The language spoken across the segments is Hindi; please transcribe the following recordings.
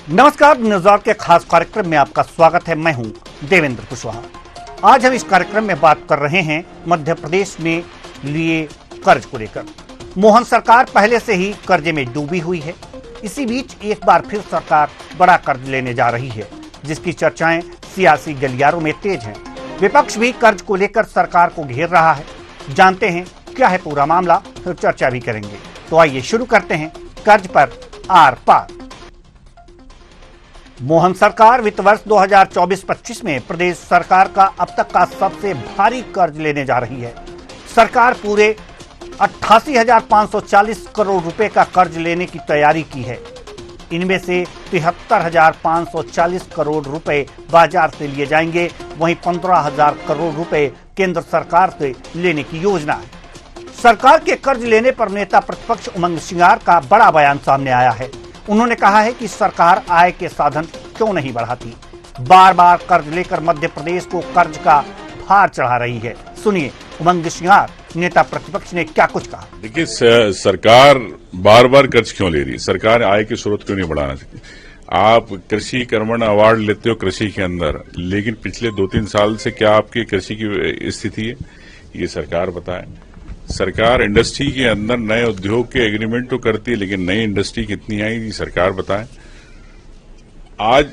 नमस्कार, न्यूज़ के खास कार्यक्रम में आपका स्वागत है। मैं हूं देवेंद्र कुशवाहा। आज हम इस कार्यक्रम में बात कर रहे हैं मध्य प्रदेश में लिए कर्ज को लेकर। मोहन सरकार पहले से ही कर्जे में डूबी हुई है। इसी बीच एक बार फिर सरकार बड़ा कर्ज लेने जा रही है, जिसकी चर्चाएं सियासी गलियारों में तेज हैं। विपक्ष भी कर्ज को लेकर सरकार को घेर रहा है। जानते हैं क्या है पूरा मामला, फिर चर्चा भी करेंगे। तो आइए शुरू करते हैं कर्ज पर आर पार। मोहन सरकार वित्त वर्ष 2024-25 में प्रदेश सरकार का अब तक का सबसे भारी कर्ज लेने जा रही है। सरकार पूरे 88,540 करोड़ रुपए का कर्ज लेने की तैयारी की है। इनमें से 73,540 करोड़ रुपए बाजार से लिए जाएंगे, वहीं 15,000 करोड़ रुपए केंद्र सरकार से लेने की योजना है। सरकार के कर्ज लेने पर नेता प्रतिपक्ष उमंग सिंगार का बड़ा बयान सामने आया है। उन्होंने कहा है कि सरकार आय के साधन क्यों नहीं बढ़ाती, बार बार कर्ज लेकर मध्य प्रदेश को कर्ज का भार चढ़ा रही है। सुनिए उमंग सिंगार नेता प्रतिपक्ष ने क्या कुछ कहा। देखिए, सरकार बार बार कर्ज क्यों ले रही है? सरकार आय के स्रोत क्यों नहीं बढ़ाना चाहती? आप कृषि कर्मण अवार्ड लेते हो कृषि के अंदर, लेकिन पिछले 2-3 साल से क्या आपकी कृषि की स्थिति है, ये सरकार बताए। सरकार इंडस्ट्री के अंदर नए उद्योग के एग्रीमेंट तो करती है, लेकिन नई इंडस्ट्री कितनी आई ये सरकार बताए। आज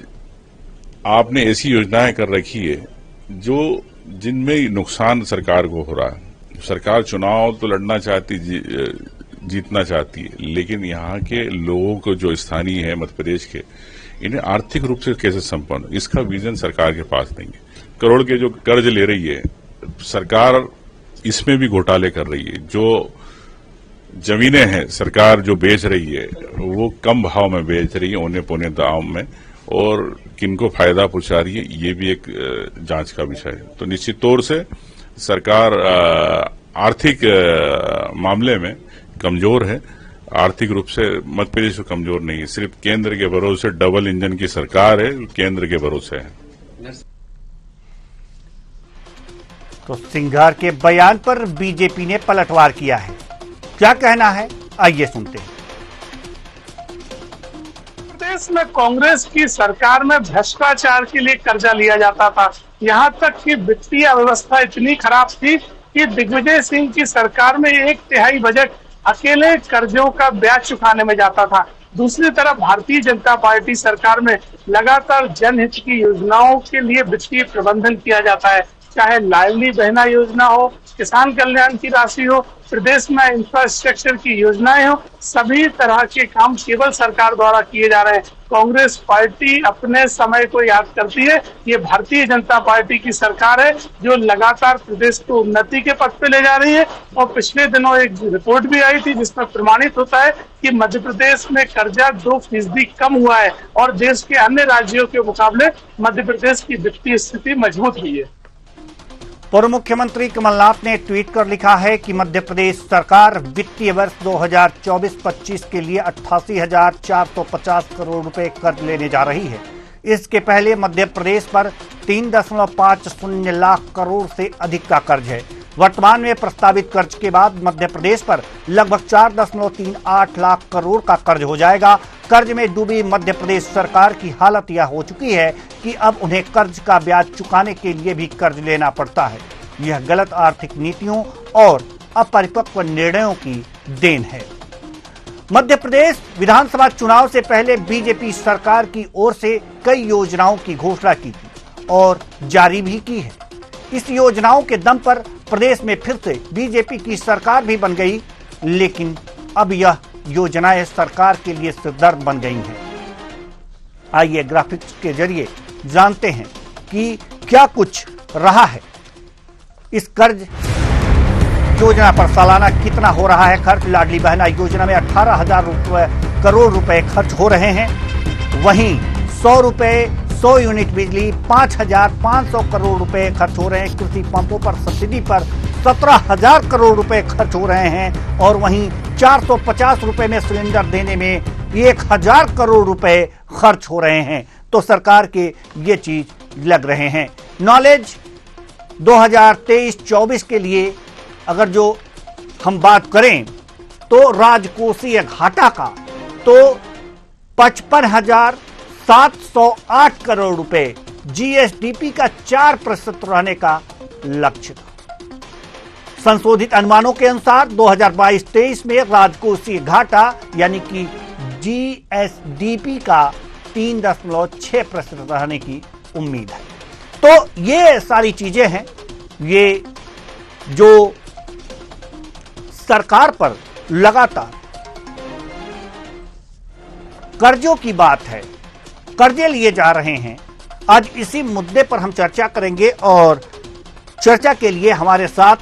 आपने ऐसी योजनाएं कर रखी है जो जिनमें नुकसान सरकार को हो रहा है। सरकार चुनाव तो लड़ना चाहती, जीतना चाहती है, लेकिन यहाँ के लोगों को जो स्थानीय है मध्य प्रदेश के, इन्हें आर्थिक रूप से कैसे संपन्न, इसका विजन सरकार के पास नहीं है। करोड़ के जो कर्ज ले रही है सरकार, इसमें भी घोटाले कर रही है। जो जमीनें हैं सरकार जो बेच रही है वो कम भाव में बेच रही है, औने पौने दाम में, और किनको फायदा पहुंचा रही है ये भी एक जांच का विषय है। तो निश्चित तौर से सरकार आर्थिक मामले में कमजोर है। आर्थिक रूप से मध्य प्रदेश कमजोर नहीं है, सिर्फ केंद्र के भरोसे डबल इंजन की सरकार है, केंद्र के भरोसे है। तो सिंघार के बयान पर बीजेपी ने पलटवार किया है। क्या कहना है आइए सुनते हैं। प्रदेश में कांग्रेस की सरकार में भ्रष्टाचार के लिए कर्जा लिया जाता था। यहाँ तक कि वित्तीय व्यवस्था इतनी खराब थी कि दिग्विजय सिंह की सरकार में 1/3 बजट अकेले कर्जों का ब्याज चुकाने में जाता था। दूसरी तरफ भारतीय जनता पार्टी सरकार में लगातार जनहित की योजनाओं के लिए वित्तीय प्रबंधन किया जाता है, चाहे लाडली बहना योजना हो, किसान कल्याण की राशि हो, प्रदेश में इंफ्रास्ट्रक्चर की योजनाएं हो, सभी तरह के काम केवल सरकार द्वारा किए जा रहे हैं। कांग्रेस पार्टी अपने समय को याद करती है। ये भारतीय जनता पार्टी की सरकार है जो लगातार प्रदेश को उन्नति के पथ पे ले जा रही है। और पिछले दिनों एक रिपोर्ट भी आई थी जिसमें प्रमाणित होता है कि मध्य प्रदेश में कर्जा 2% कम हुआ है और देश के अन्य राज्यों के मुकाबले मध्य प्रदेश की वित्तीय स्थिति मजबूत हुई है। पूर्व मुख्यमंत्री कमलनाथ ने ट्वीट कर लिखा है कि मध्य प्रदेश सरकार वित्तीय वर्ष 2024-25 के लिए 88,450 करोड़ रुपए कर्ज लेने जा रही है। इसके पहले मध्य प्रदेश पर 3.50 लाख करोड़ से अधिक का कर्ज है। वर्तमान में प्रस्तावित कर्ज के बाद मध्य प्रदेश पर लगभग 4.38 लाख करोड़ का कर्ज हो जाएगा। कर्ज में डूबी मध्य प्रदेश सरकार की हालत यह हो चुकी है कि अब उन्हें कर्ज का ब्याज चुकाने के लिए भी कर्ज लेना पड़ता है। यह गलत आर्थिक नीतियों और अपरिपक्व निर्णयों की देन है। मध्य प्रदेश विधानसभा चुनाव से पहले बीजेपी सरकार की ओर से कई योजनाओं की घोषणा की थी और जारी भी की है। इस योजनाओं के दम पर प्रदेश में फिर से बीजेपी की सरकार भी बन गई, लेकिन अब यह योजनाएं सरकार के लिए सिरदर्द बन गई हैं। आइए ग्राफिक्स के जरिए जानते हैं कि क्या कुछ रहा है। इस कर्ज योजना पर सालाना कितना हो रहा है खर्च। लाडली बहना योजना में 18,000 करोड़ रुपए खर्च हो रहे हैं। वहीं 100 यूनिट बिजली 5,500 करोड़ रुपए खर्च हो रहे हैं। कृषि पंपों पर सब्सिडी पर 17,000 करोड़ रुपए खर्च हो रहे हैं और वहीं 450 रुपए में सिलेंडर देने में 1,000 करोड़ रुपए खर्च हो रहे हैं। तो सरकार के ये चीज लग रहे हैं। नॉलेज 2023-24 के लिए अगर जो हम बात करें तो राजकोषीय घाटा का, तो 55,708 करोड़ रुपए जीएसडीपी का 4% रहने का लक्ष्य था। संशोधित अनुमानों के अनुसार 2022-23 में राजकोषीय घाटा यानी कि जीएसडीपी का 3.6% रहने की उम्मीद है। तो ये सारी चीजें हैं, ये जो सरकार पर लगातार कर्जों की बात है, कर्जे लिए जा रहे हैं। आज इसी मुद्दे पर हम चर्चा करेंगे और चर्चा के लिए हमारे साथ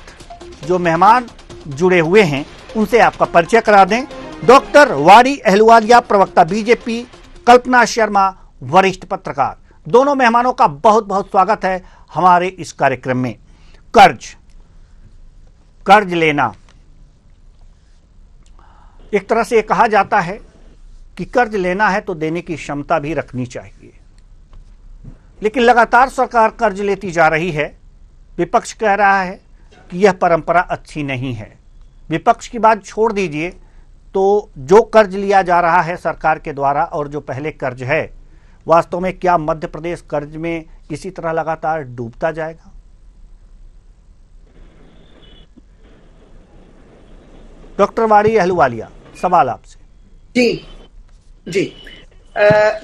जो मेहमान जुड़े हुए हैं उनसे आपका परिचय करा दें। डॉक्टर वाड़ी अहलुवालिया, प्रवक्ता बीजेपी, कल्पना शर्मा, वरिष्ठ पत्रकार। दोनों मेहमानों का बहुत बहुत स्वागत है हमारे इस कार्यक्रम में। कर्ज लेना, एक तरह से कहा जाता है कि कर्ज लेना है तो देने की क्षमता भी रखनी चाहिए, लेकिन लगातार सरकार कर्ज लेती जा रही है। विपक्ष कह रहा है कि यह परंपरा अच्छी नहीं है। विपक्ष की बात छोड़ दीजिए, तो जो कर्ज लिया जा रहा है सरकार के द्वारा और जो पहले कर्ज है, वास्तव में क्या मध्य प्रदेश कर्ज में इसी तरह लगातार डूबता जाएगा? डॉक्टर वाड़ी अहलुवालिया, सवाल आपसे। जी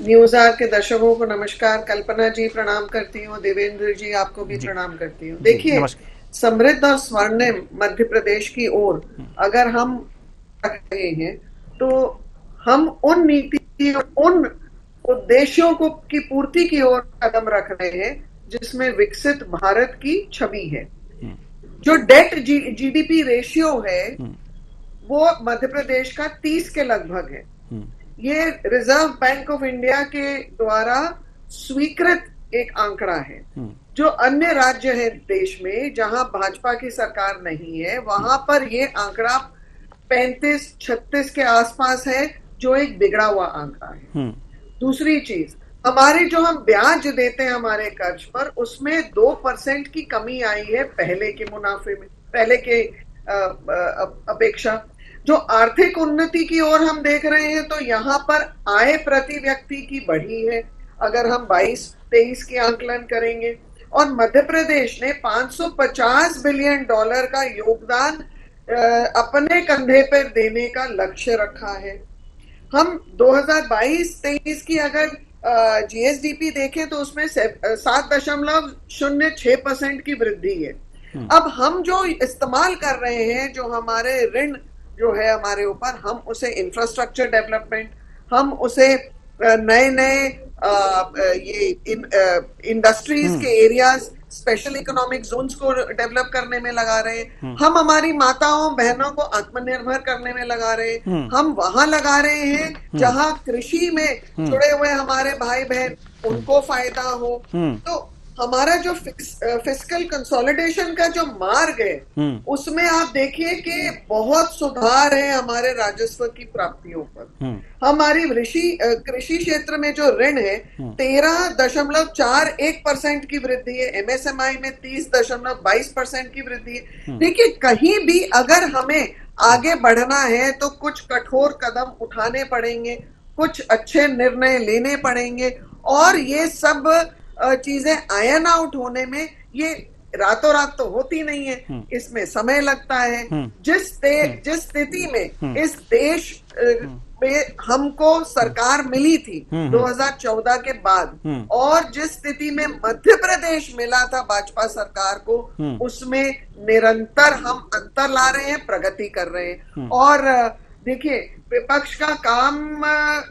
न्यूज आवर के दर्शकों को नमस्कार। कल्पना जी प्रणाम करती हूँ, देवेंद्र जी आपको भी प्रणाम करती हूँ। देखिए, समृद्ध और स्वर्णिम मध्य प्रदेश की ओर अगर हम रहे हैं तो हम उन नीति, उन उद्देश्यों को की पूर्ति की ओर कदम रख रहे हैं जिसमें विकसित भारत की छवि है। जो डेट जीडीपी रेशियो है वो मध्य प्रदेश का 30 के लगभग है। ये रिजर्व बैंक ऑफ इंडिया के द्वारा स्वीकृत एक आंकड़ा है। जो अन्य राज्य है देश में जहां भाजपा की सरकार नहीं है, वहां पर ये आंकड़ा 35-36 के आसपास है, जो एक बिगड़ा हुआ आंकड़ा है। दूसरी चीज, हमारे जो हम ब्याज देते हैं हमारे कर्ज पर, उसमें 2% की कमी आई है पहले के मुनाफे में, पहले के अपेक्षा। जो आर्थिक उन्नति की ओर हम देख रहे हैं तो यहाँ पर आय प्रति व्यक्ति की बढ़ी है अगर हम 22-23 के आंकलन करेंगे, और मध्य प्रदेश ने $550 बिलियन का योगदान अपने कंधे पर देने का लक्ष्य रखा है। हम 2022-23 की अगर जीएसडीपी देखें तो उसमें 7.06% की वृद्धि है। अब हम जो इस्तेमाल कर रहे हैं, जो हमारे ऋण जो है हमारे ऊपर, हम उसे इंफ्रास्ट्रक्चर डेवलपमेंट, हम उसे नए ये इंडस्ट्रीज के एरियाज, स्पेशल इकोनॉमिक जोन्स को डेवलप करने में लगा रहे हैं। हम हमारी माताओं बहनों को आत्मनिर्भर करने में लगा रहे हैं। हम वहां लगा रहे हैं जहां कृषि में जुड़े हुए हमारे भाई बहन, उनको फायदा हो। तो हमारा जो फिस्कल कंसोलिडेशन का जो मार्ग है, उसमें आप देखिए कि बहुत सुधार है हमारे राजस्व की प्राप्तियों पर। हमारी कृषि क्षेत्र में जो ऋण है 13.41% की वृद्धि है, एमएसएमई में 30.22% की वृद्धि है। देखिए, कहीं भी अगर हमें आगे बढ़ना है तो कुछ कठोर कदम उठाने पड़ेंगे, कुछ अच्छे निर्णय लेने पड़ेंगे, और ये सब चीजें आयन आउट होने में ये रातों रात तो होती नहीं है, इसमें समय लगता है। जिस स्थिति में इस देश में हमको सरकार मिली थी 2014 के बाद, और जिस स्थिति में मध्य प्रदेश मिला था भाजपा सरकार को, उसमें निरंतर हम अंतर ला रहे हैं, प्रगति कर रहे हैं। और देखिए, विपक्ष का काम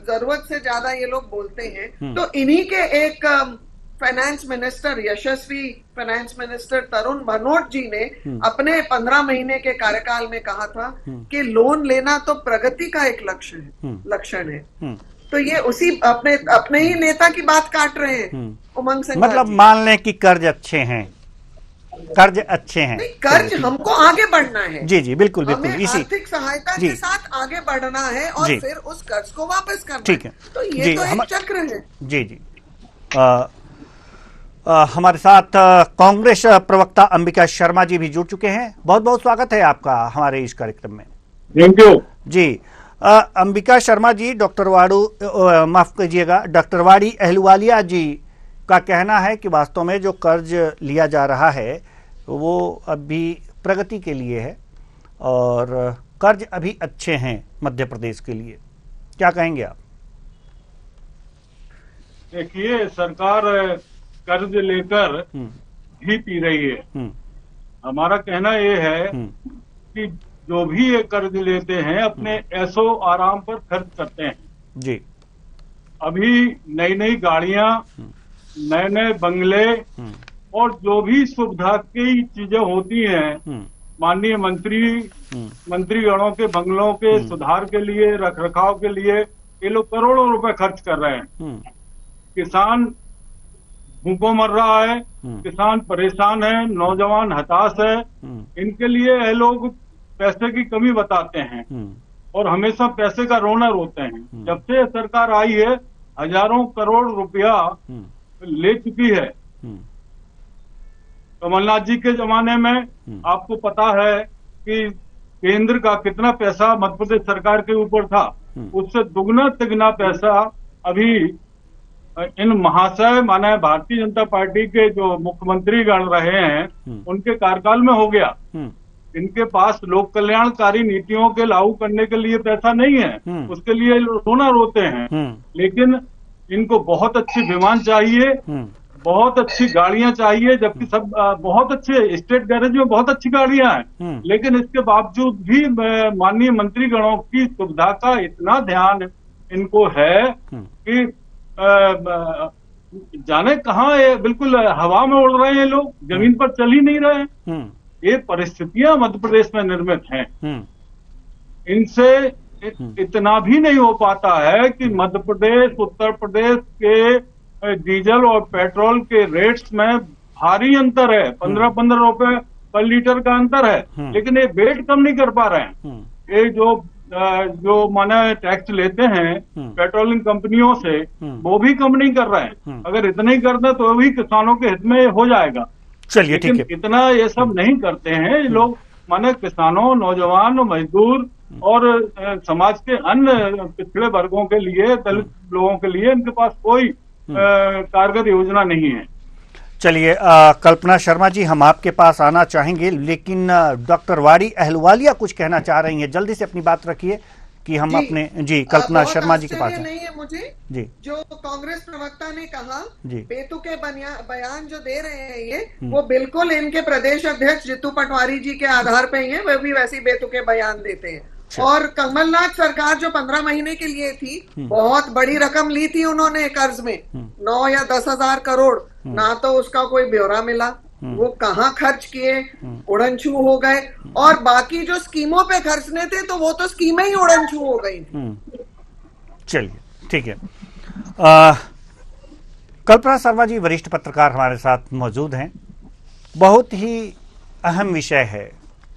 जरूरत से ज्यादा ये लोग बोलते हैं, तो इन्हीं के एक फाइनेंस मिनिस्टर, यशस्वी फाइनेंस मिनिस्टर तरुण भनोट जी ने अपने 15 महीने के कार्यकाल में कहा था कि लोन लेना तो प्रगति का एक लक्षण है। तो ये उसी अपने ही नेता की बात काट रहे हैं उमंग सिंह। मतलब मान लें कि कर्ज अच्छे हैं, कर्ज अच्छे हैं, कर्ज हमको आगे बढ़ना है। जी जी, बिल्कुल बिल्कुल, इसी आर्थिक सहायता के साथ आगे बढ़ना है और फिर उस कर्ज को वापस करना। ठीक है, तो ये तो एक चक्र है। जी जी। हमारे साथ कांग्रेस प्रवक्ता अंबिका शर्मा जी भी जुड़ चुके हैं। बहुत बहुत स्वागत है आपका हमारे इस कार्यक्रम में। Thank you. जी, अंबिका शर्मा जी, माफ कीजिएगा, डॉक्टर वाड़ी अहलुवालिया जी का कहना है कि वास्तव में जो कर्ज लिया जा रहा है वो अभी प्रगति के लिए है और कर्ज अभी अच्छे हैं मध्य प्रदेश के लिए। क्या कहेंगे आप? देखिए, सरकार कर्ज लेकर ही पी रही है। हमारा कहना ये है कि जो भी ये कर्ज लेते हैं अपने ऐशो आराम पर खर्च करते हैं जी। अभी नई नई गाड़ियां, नए नए बंगले और जो भी सुविधा की चीजें होती हैं, माननीय मंत्रीगणों के बंगलों के सुधार के लिए, रखरखाव के लिए ये लोग करोड़ों रुपए खर्च कर रहे हैं। किसान भूखों मर रहा है, किसान परेशान है, नौजवान हताश है। इनके लिए ये लोग पैसे की कमी बताते हैं और हमेशा पैसे का रोना रोते हैं। जब से सरकार आई है हजारों करोड़ रुपया ले चुकी है। कमलनाथ जी के जमाने में आपको पता है कि केंद्र का कितना पैसा मध्य प्रदेश सरकार के ऊपर था, उससे दुगना तिगना पैसा अभी इन महाशय माने भारतीय जनता पार्टी के जो मुख्यमंत्री गण रहे हैं उनके कार्यकाल में हो गया। इनके पास लोक कल्याणकारी नीतियों के लागू करने के लिए पैसा नहीं है, उसके लिए रोना रोते हैं। लेकिन इनको बहुत अच्छी विमान चाहिए, बहुत अच्छी गाड़ियां चाहिए, जबकि सब बहुत अच्छे स्टेट गैरेज में बहुत अच्छी गाड़ियां हैं। लेकिन इसके बावजूद भी माननीय मंत्रीगणों की सुविधा का इतना ध्यान इनको है कि जाने कहाँ ये बिल्कुल हवा में उड़ रहे हैं, लोग जमीन पर चल ही नहीं रहे हैं। ये परिस्थितियां मध्य प्रदेश में निर्मित हैं। इनसे इतना भी नहीं हो पाता है कि मध्य प्रदेश, उत्तर प्रदेश के डीजल और पेट्रोल के रेट्स में भारी अंतर है। 15-15 रुपए पर लीटर का अंतर है, लेकिन ये वेट कम नहीं कर पा रहे हैं। ये जो माने टैक्स लेते हैं पेट्रोलिंग कंपनियों से, वो भी कम नहीं कर रहे हैं। अगर इतना ही करते तो भी किसानों के हित में हो जाएगा। चलिए, ठीक है। इतना ये सब नहीं करते हैं ये लोग, माने किसानों, नौजवान, मजदूर और समाज के अन्य पिछड़े वर्गों के लिए, दलित लोगों के लिए इनके पास कोई कारगर योजना नहीं है। चलिए, कल्पना शर्मा जी, हम आपके पास आना चाहेंगे, लेकिन डॉक्टर वाड़ी अहलुवालिया कुछ कहना चाह रही हैं। जल्दी से अपनी बात रखिए कि हम अपने जी कल्पना शर्मा जी के पास नहीं है मुझे जी। जो कांग्रेस प्रवक्ता ने कहा, जी, बेतुके बयान जो दे रहे हैं ये, वो बिल्कुल इनके प्रदेश अध्यक्ष जितू पटवारी जी के आधार पे ही है। वे भी वैसे बेतुके बयान देते हैं। और कमलनाथ सरकार जो 15 महीने के लिए थी, बहुत बड़ी रकम ली थी उन्होंने कर्ज में, 9 या 10 हजार करोड़, ना तो उसका कोई ब्यौरा मिला, वो कहाँ खर्च किए, उड़नछू हो गए। और बाकी जो स्कीमों पे खर्चने थे तो वो तो स्कीमें ही उड़नछू हो गई थी। चलिए, ठीक है। कल्पना शर्मा जी वरिष्ठ पत्रकार हमारे साथ मौजूद हैं। बहुत ही अहम विषय है।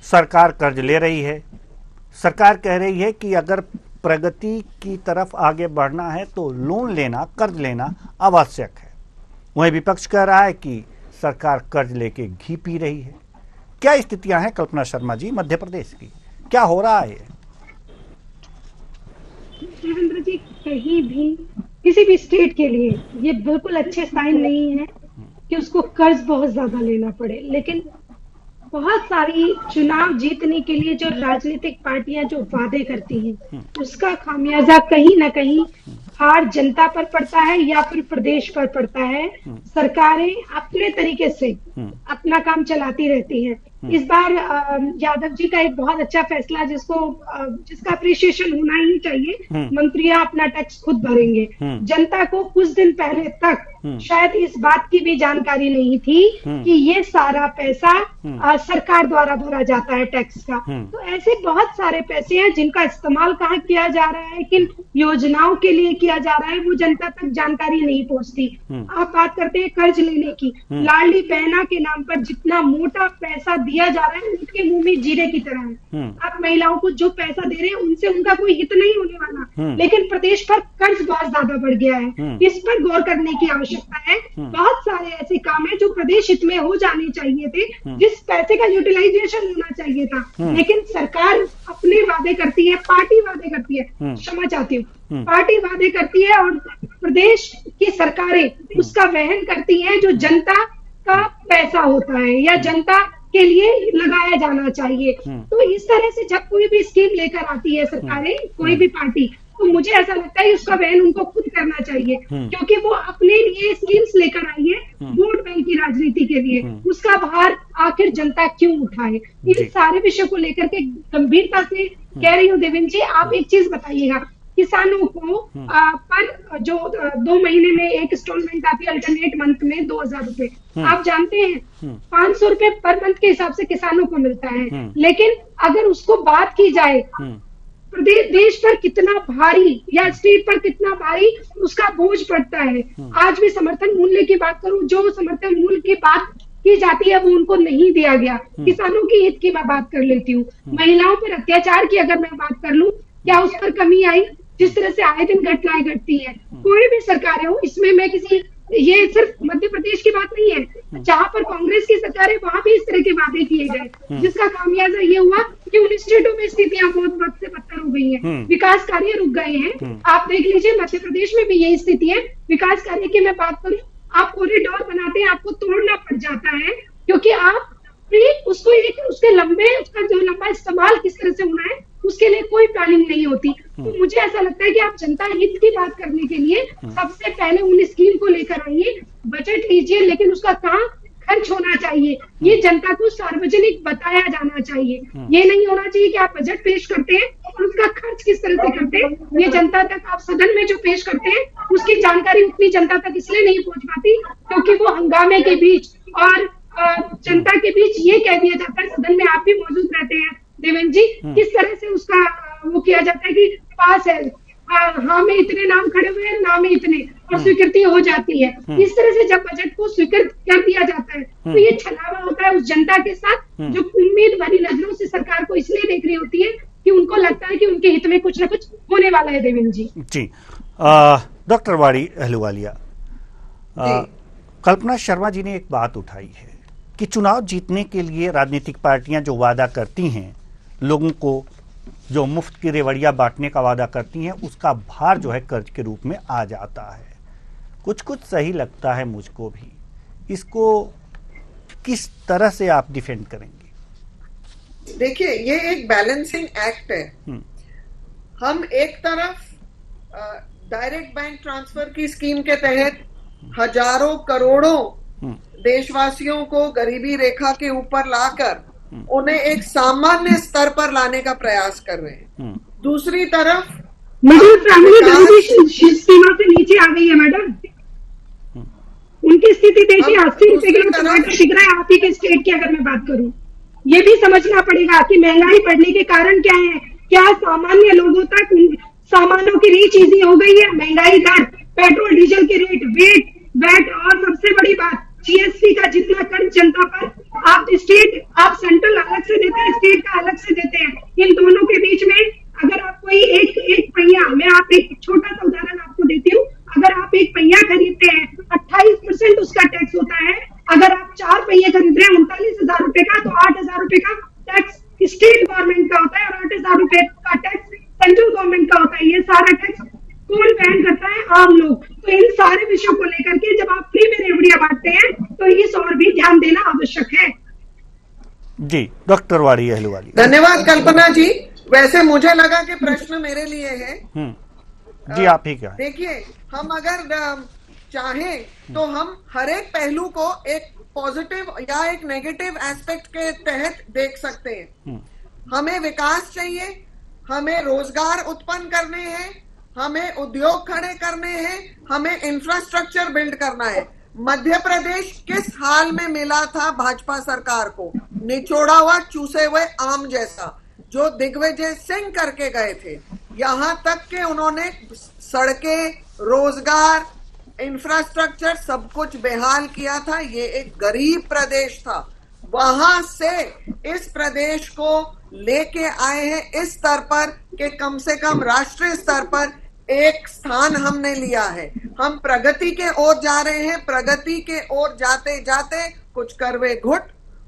सरकार कर्ज ले रही है। सरकार कह रही है कि अगर प्रगति की तरफ आगे बढ़ना है तो लोन लेना, कर्ज लेना आवश्यक है। वहीं विपक्ष कह रहा है कि सरकार कर्ज लेके घी पी रही है। क्या स्थितियां हैं कल्पना शर्मा जी मध्य प्रदेश की? क्या हो रहा है? देवेंद्र जी, कहीं भी किसी भी स्टेट के लिए ये बिल्कुल अच्छे साइन नहीं है कि उसको कर्ज बहुत ज्यादा लेना पड़े। लेकिन बहुत सारी चुनाव जीतने के लिए जो राजनीतिक पार्टियां जो वादे करती हैं, उसका खामियाजा कहीं ना कहीं हार जनता पर पड़ता है या फिर प्रदेश पर पड़ता है। सरकारें अपने तरीके से अपना काम चलाती रहती हैं। इस बार यादव जी का एक बहुत अच्छा फैसला जिसका अप्रिशिएशन होना ही चाहिए। मंत्रियां अपना टैक्स खुद भरेंगे। जनता को कुछ दिन पहले तक शायद इस बात की भी जानकारी नहीं थी कि ये सारा पैसा सरकार द्वारा भरा जाता है टैक्स का। तो ऐसे बहुत सारे पैसे हैं जिनका इस्तेमाल कहाँ किया जा रहा है, किन योजनाओं के लिए किया जा रहा है, वो जनता तक जानकारी नहीं पहुंचती। आप बात करते हैं कर्ज लेने की, लाडली बहना के नाम पर जितना मोटा पैसा दिया जा रहा है उनके मुंह में जीरे की तरह है। आप महिलाओं को जो पैसा दे रहे हैं उनसे उनका कोई हित नहीं होने वाला, लेकिन प्रदेश पर कर्ज बहुत ज्यादा बढ़ गया है। इस पर गौर करने की आवश्यकता है। बहुत सारे ऐसे काम है जो प्रदेश हित में हो जाने चाहिए थे, जिस पैसे का यूटिलाइजेशन होना चाहिए था, लेकिन सरकार अपने वादे करती है, पार्टी वादे करती है, क्षमा चाहती हूँ, पार्टी वादे करती है और प्रदेश की सरकारें उसका वहन करती हैं जो जनता का पैसा होता है या जनता के लिए लगाया जाना चाहिए। तो इस तरह से जब कोई भी स्कीम लेकर आती है सरकारें, कोई भी पार्टी, तो मुझे ऐसा लगता है उसका वहन उनको खुद करना चाहिए, क्योंकि वो अपने लिए स्कीम्स लेकर आई है वोट बैंक की राजनीति के लिए। उसका भार आखिर जनता क्यों उठाए? इन सारे विषयों को लेकर के गंभीरता से कह रही हूँ। देवेंद्र जी, आप एक चीज बताइएगा, किसानों को पर जो 2 महीने में एक इंस्टॉलमेंट आती है अल्टरनेट मंथ में 2000 रुपए, आप जानते हैं 500 रुपए पर मंथ के हिसाब से किसानों को मिलता है। लेकिन अगर उसको बात की जाए प्रदेश देश पर कितना भारी या स्टेट पर कितना भारी उसका बोझ पड़ता है। आज भी समर्थन मूल्य की बात करूं, जो समर्थन मूल्य की बात की जाती है वो उनको नहीं दिया गया। किसानों की हित की मैं बात कर लेती हूँ। महिलाओं पर अत्याचार की अगर मैं बात कर लूं, क्या उस पर कमी आई? जिस तरह से आए दिन घटनाएं घटती है, कोई भी सरकारें हो, इसमें मैं किसी, ये सिर्फ मध्य प्रदेश की बात नहीं है, जहां पर कांग्रेस की सरकार है वहां भी इस तरह के वादे किए गए, जिसका खामियाजा ये हुआ कि उन स्टेटों में स्थितियां बहुत बद से बदतर हो गई हैं, विकास कार्य रुक गए हैं। आप देख लीजिए मध्य प्रदेश में भी यही स्थिति है। विकास कार्य की मैं बात करूं, आप कॉरिडोर बनाते हैं, आपको तोड़ना पड़ जाता है, क्योंकि आप उसको उसका जो लंबा इस्तेमाल किस तरह से होना है उसके लिए कोई प्लानिंग नहीं होती। तो मुझे ऐसा लगता है कि आप जनता हित की बात करने के लिए सबसे पहले उन स्कीम को लेकर आइए, बजट लीजिए, लेकिन उसका कहाँ खर्च होना चाहिए ये जनता को सार्वजनिक बताया जाना चाहिए। ये नहीं होना चाहिए कि आप बजट पेश करते हैं और उसका खर्च किस तरह से करते हैं ये जनता तक, आप सदन में जो पेश करते हैं उसकी जानकारी उतनी जनता तक इसलिए नहीं पहुंच पाती क्योंकि वो हंगामे के बीच और जनता के बीच ये कह दिया जाता है, सदन में आप भी मौजूद रहते हैं देवेंद्र जी, किस तरह से उसका वो किया जाता है कि पास है, हाँ में इतने नाम खड़े हुए हैं, ना में इतने, और स्वीकृति हो जाती है। इस तरह से जब बजट को स्वीकृत कर दिया जाता है तो ये छलावा होता है उस जनता के साथ जो उम्मीद भरी नजरों से सरकार को इसलिए देख रही होती है कि उनको लगता है कि उनके हित में कुछ न कुछ होने वाला है। देवेंद्र जी जी, डॉक्टर वाड़ी अहलूवालिया, कल्पना शर्मा जी ने एक बात उठाई है कि चुनाव जीतने के लिए राजनीतिक पार्टियां जो वादा करती हैं, लोगों को जो मुफ्त की रेवड़ियां बांटने का वादा करती हैं, उसका भार जो है कर्ज के रूप में आ जाता है। कुछ कुछ सही लगता है मुझको भी। इसको किस तरह से आप डिफेंड करेंगे? देखिए, ये एक बैलेंसिंग एक्ट है। हम एक तरफ डायरेक्ट बैंक ट्रांसफर की स्कीम के तहत हजारों करोड़ों देशवासियों को गरीबी रेखा के ऊपर लाकर उन्हें एक सामान्य स्तर पर लाने का प्रयास कर रहे हैं। दूसरी तरफ मिडिल फैमिली गरीबी सीमा से नीचे आ गई है मैडम, उनकी स्थिति देखिए, 80 रुपए किलो टमाटर बिक रहा है आप ही के स्टेट की। अगर मैं बात करूं, ये भी समझना पड़ेगा कि महंगाई बढ़ने के कारण क्या है। क्या सामान्य लोगों तक सामानों की रीच इजी हो गई है? महंगाई दर, पेट्रोल डीजल के रेट, वैट और सबसे बड़ी बात जीएसटी का जितना कर्ज जनता पर आप सेंट्रल अलग से देते हैं, स्टेट का अलग से देते हैं। इन दोनों के बीच में अगर आप कोई एक पहिया, मैं आप एक छोटा सा उदाहरण आपको देती हूँ, अगर आप एक पहिया खरीदते हैं 28% उसका टैक्स होता है। अगर आप 4 पहिए खरीद रहे हैं 39,000 रुपए का, तो 8,000 रुपए का टैक्स स्टेट गवर्नमेंट का होता है और 8,000 रुपए का टैक्स सेंट्रल गवर्नमेंट का होता है। ये सारा टैक्स कौन वहन करता है? आम लोग। तो इन सारे विषयों को लेकर के जब आप फ्री में रेवड़ियां बांटते हैं तो इस और भी ध्यान देना आवश्यक है। जी, डॉक्टर वाड़ी अहलूवालिया। धन्यवाद कल्पना जी। वैसे मुझे लगा कि प्रश्न मेरे लिए है। जी, आप ही क्या? देखिए, हम अगर चाहें तो हम हर एक पहलू को एक पॉजिटिव या एक नेगेटिव एस्पेक्ट के तहत देख सकते हैं। हमें विकास चाहिए, हमें रोजगार उत्पन्न करने हैं, हमें उद्योग खड़े करने हैं, हमें इंफ्रास्ट्रक्चर बिल्ड करना है। मध्य प्रदेश किस हाल में मिला था भाजपा सरकार को? निचोड़ा हुआ चूसे हुए आम जैसा, जो दिग्विजय सिंह करके गए थे। यहां तक कि उन्होंने सड़कें, रोजगार, इंफ्रास्ट्रक्चर सब कुछ बेहाल किया था। ये एक गरीब प्रदेश था। वहां से इस प्रदेश को लेके आए हैं इस स्तर पर कि कम से कम राष्ट्रीय स्तर पर एक स्थान हमने लिया है। हम प्रगति के ओर जा रहे हैं। प्रगति के ओर जाते जाते कुछ करवे घुट,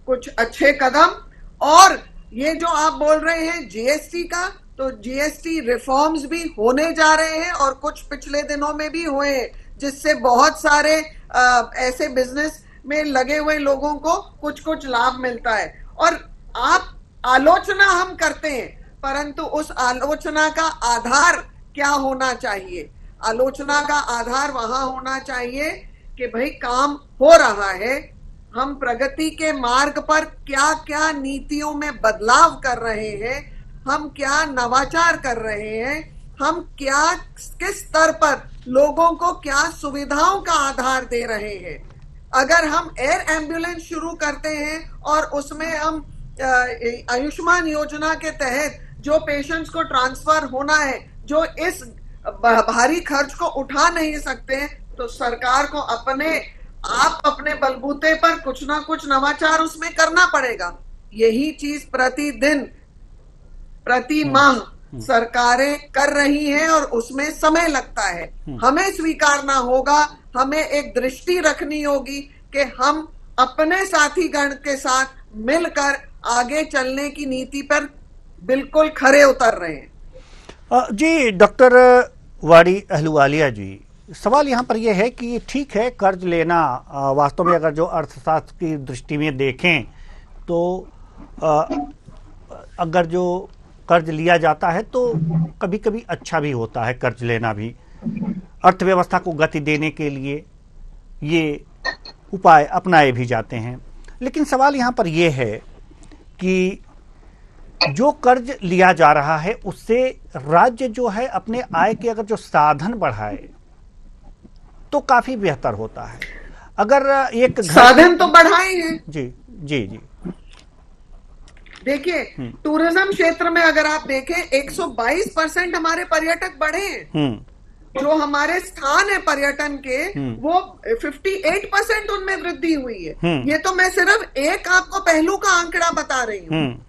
कुछ अच्छे कदम, और ये जो आप बोल रहे हैं जीएसटी का, तो जीएसटी रिफॉर्म्स भी होने जा रहे हैं और कुछ पिछले दिनों में भी हुए हैं, जिससे बहुत सारे ऐसे बिजनेस में लगे हुए लोगों को कुछ कुछ लाभ मिलता है। और आप आलोचना हम करते हैं, परंतु उस आलोचना का आधार क्या होना चाहिए? आलोचना का आधार वहां होना चाहिए कि भाई काम हो रहा है, हम प्रगति के मार्ग पर क्या क्या नीतियों में बदलाव कर रहे हैं, हम क्या नवाचार कर रहे हैं, हम क्या किस स्तर पर लोगों को क्या सुविधाओं का आधार दे रहे हैं। अगर हम एयर एम्बुलेंस शुरू करते हैं और उसमें हम आयुष्मान योजना के तहत जो पेशेंट्स को ट्रांसफर होना है, जो इस भारी खर्च को उठा नहीं सकते हैं, तो सरकार को अपने बलबूते पर कुछ ना कुछ नवाचार उसमें करना पड़ेगा। यही चीज प्रतिदिन प्रति माह सरकारें कर रही हैं और उसमें समय लगता है। हमें स्वीकारना होगा, हमें एक दृष्टि रखनी होगी कि हम अपने साथी गण के साथ मिलकर आगे चलने की नीति पर बिल्कुल खरे उतर रहे हैं। जी डॉक्टर वाड़ी अहलुवालिया जी, सवाल यहाँ पर यह है कि ठीक है कर्ज लेना, वास्तव में अगर जो अर्थशास्त्र की दृष्टि में देखें तो अगर जो कर्ज लिया जाता है तो कभी कभी अच्छा भी होता है कर्ज लेना भी। अर्थव्यवस्था को गति देने के लिए ये उपाय अपनाए भी जाते हैं। लेकिन सवाल यहाँ पर यह है कि जो कर्ज लिया जा रहा है उससे राज्य जो है अपने आय के अगर जो साधन बढ़ाए तो काफी बेहतर होता है। अगर एक साधन तो बढ़ाए हैं। जी जी जी, देखिए टूरिज्म क्षेत्र में अगर आप देखें 122% हमारे पर्यटक बढ़े हैं। जो हमारे स्थान है पर्यटन के वो 58% उनमें वृद्धि हुई है। ये तो मैं सिर्फ एक आपको पहलू का आंकड़ा बता रही हूँ।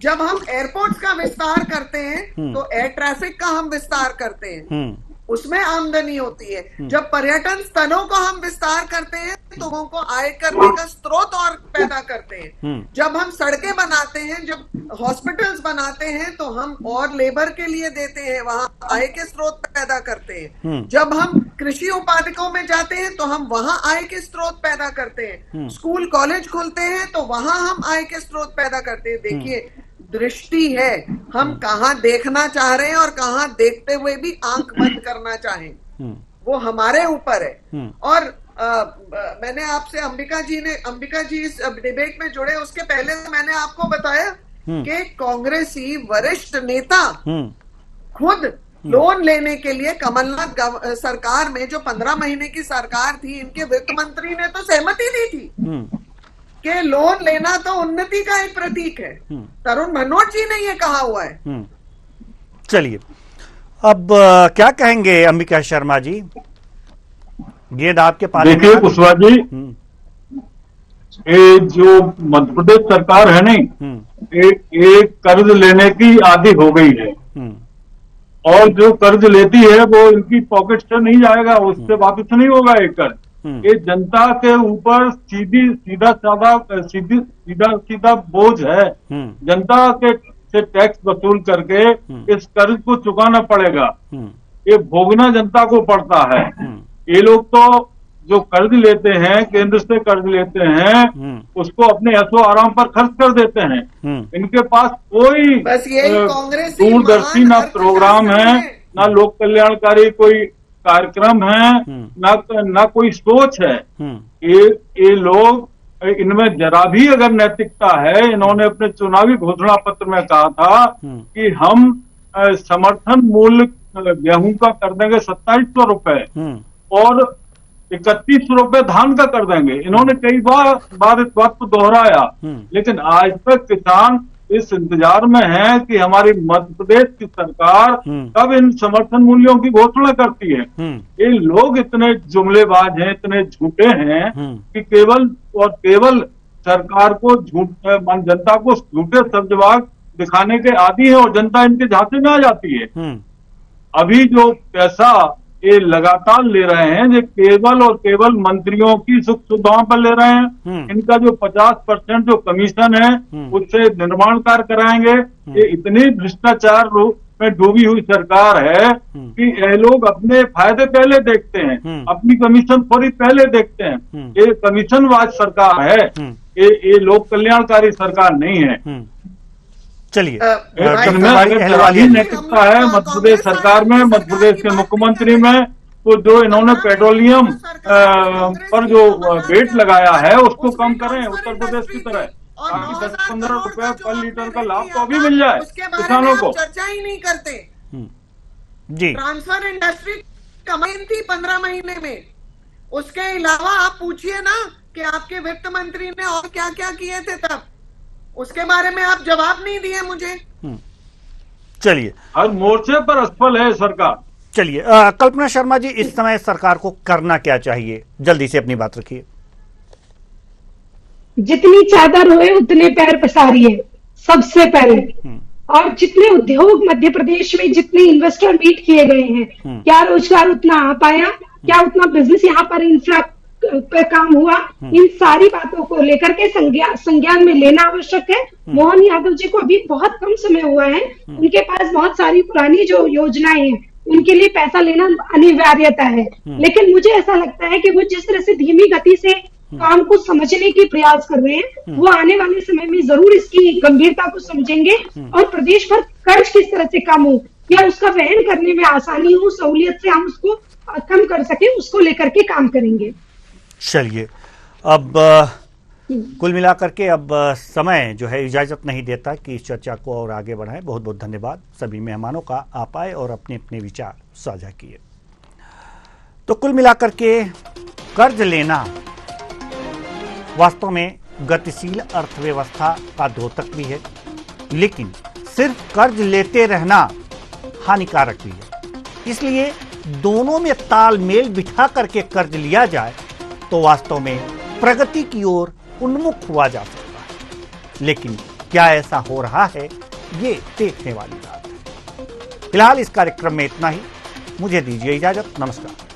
जब हम एयरपोर्ट्स का विस्तार करते हैं तो एयर ट्रैफिक का हम विस्तार करते हैं, उसमें आमदनी होती है। जब पर्यटन स्थलों को हम विस्तार करते हैं तो लोगों को आय करने का स्रोत और पैदा करते हैं। जब हम सड़कें बनाते हैं, जब हॉस्पिटल्स बनाते हैं तो हम और लेबर के लिए देते हैं, वहां आय के स्रोत पैदा करते हैं। जब हम कृषि उत्पादकों में जाते हैं तो हम वहां आय के स्रोत पैदा करते हैं। स्कूल कॉलेज खुलते हैं तो वहां हम आय के स्रोत पैदा करते हैं। देखिए दृष्टि है, हम कहाँ देखना चाह रहे हैं और कहाँ देखते हुए भी आंख बंद करना चाहें, वो हमारे ऊपर है। और मैंने आपसे अंबिका जी इस डिबेट में जुड़े उसके पहले मैंने आपको बताया कि कांग्रेसी वरिष्ठ नेता खुद लोन लेने के लिए कमलनाथ सरकार में जो 15 महीने की सरकार थी, इनके वित्त मंत्री ने तो सहमति दी थी कि लोन लेना तो उन्नति का एक प्रतीक है। तरुण भनोट जी ने ये कहा हुआ है। चलिए अब क्या कहेंगे अंबिका शर्मा जी, गेंद आपके पास। देखिए कुशवाहा जी, ये जो मध्य प्रदेश सरकार है नहीं, एक कर्ज लेने की आदी हो गई है और जो कर्ज लेती है वो इनकी पॉकेट से नहीं जाएगा, उससे वापस नहीं होगा एक कर्ज। ये जनता के ऊपर सीधा बोझ है। जनता के से टैक्स वसूल करके इस कर्ज को चुकाना पड़ेगा, ये भोगना जनता को पड़ता है। ये लोग तो जो कर्ज लेते हैं, केंद्र से कर्ज लेते हैं, उसको अपने ऐशो आराम पर खर्च कर देते हैं। इनके पास कोई दूरदर्शी ना प्रोग्राम है, ना लोक कल्याणकारी कोई कार्यक्रम है, ना कोई सोच है। ये लोग, इनमें जरा भी अगर नैतिकता है, इन्होंने अपने चुनावी घोषणा पत्र में कहा था कि हम समर्थन मूल्य गेहूं का कर देंगे 2700 रुपए और 3100 रुपए धान का कर देंगे। इन्होंने कई बार इस बात को दोहराया, लेकिन आज तक किसान इस इंतजार में है कि हमारी मध्य प्रदेश की सरकार कब इन समर्थन मूल्यों की घोषणा करती है। ये लोग इतने जुमलेबाज हैं, इतने झूठे हैं कि केवल सरकार को जनता को झूठे सब जवाब दिखाने के आदी है और जनता इनके झांसे में आ जाती है। अभी जो पैसा ये लगातार ले रहे हैं, ये केवल और केवल मंत्रियों की सुख सुविधाओं पर ले रहे हैं। इनका जो 50% जो कमीशन है उससे निर्माण कार्य कराएंगे। ये इतनी भ्रष्टाचार में डूबी हुई सरकार है कि ये लोग अपने फायदे पहले देखते हैं, अपनी कमीशन थोड़ी पहले देखते हैं। ये कमीशनवाज सरकार है, ये लोक कल्याणकारी सरकार नहीं है। चलिए, नैतिकता है मध्य प्रदेश सरकार में, मध्य प्रदेश के मुख्यमंत्री में, तो जो इन्होंने पेट्रोलियम पर जो वेट लगाया है उसको कम करें उत्तर प्रदेश की तरह, ताकि 10-15 रुपए पर लीटर का लाभ तो अभी मिल जाए किसानों को। चर्चा ही नहीं करते जी। ट्रांसफर इंडस्ट्री कमाई थी 15 महीने में, उसके अलावा आप पूछिए ना कि आपके वित्त मंत्री ने और क्या क्या किए थे तब, उसके बारे में आप जवाब नहीं दिए मुझे। चलिए, हर मोर्चे पर असफल है सरकार। चलिए, कल्पना शर्मा जी, इस समय सरकार को करना क्या चाहिए? जल्दी से अपनी बात रखिए। जितनी चादर होए उतने पैर पसारिए सबसे पहले, और जितने उद्योग मध्य प्रदेश में, जितने इन्वेस्टर मीट किए गए हैं, क्या रोजगार उतना आ पाया, क्या उतना बिजनेस यहाँ पर इंफ्रा पे काम हुआ, इन सारी बातों को लेकर के संज्ञान में लेना आवश्यक है। मोहन यादव जी को अभी बहुत कम समय हुआ है, उनके पास बहुत सारी पुरानी जो योजनाएं हैं उनके लिए पैसा लेना अनिवार्यता है, लेकिन मुझे ऐसा लगता है कि वो जिस तरह से धीमी गति से काम को समझने की प्रयास कर रहे हैं, वो आने वाले समय में जरूर इसकी गंभीरता को समझेंगे और प्रदेश पर कर्ज किस तरह से कम हो या उसका वहन करने में आसानी हो, सहूलियत से हम उसको कम कर सके, उसको लेकर के काम करेंगे। चलिए, अब कुल मिलाकर के अब समय जो है इजाजत नहीं देता कि इस चर्चा को और आगे बढ़ाएं। बहुत बहुत धन्यवाद सभी मेहमानों का, आप आए और अपने अपने विचार साझा किए। तो कुल मिलाकर के कर्ज लेना वास्तव में गतिशील अर्थव्यवस्था का द्योतक भी है, लेकिन सिर्फ कर्ज लेते रहना हानिकारक भी है। इसलिए दोनों में तालमेल बिठा करके कर्ज लिया जाए तो वास्तव में प्रगति की ओर उन्मुख हुआ जा सकता है। लेकिन क्या ऐसा हो रहा है, ये देखने वाली बात है। फिलहाल इस कार्यक्रम में इतना ही। मुझे दीजिए इजाजत। नमस्कार।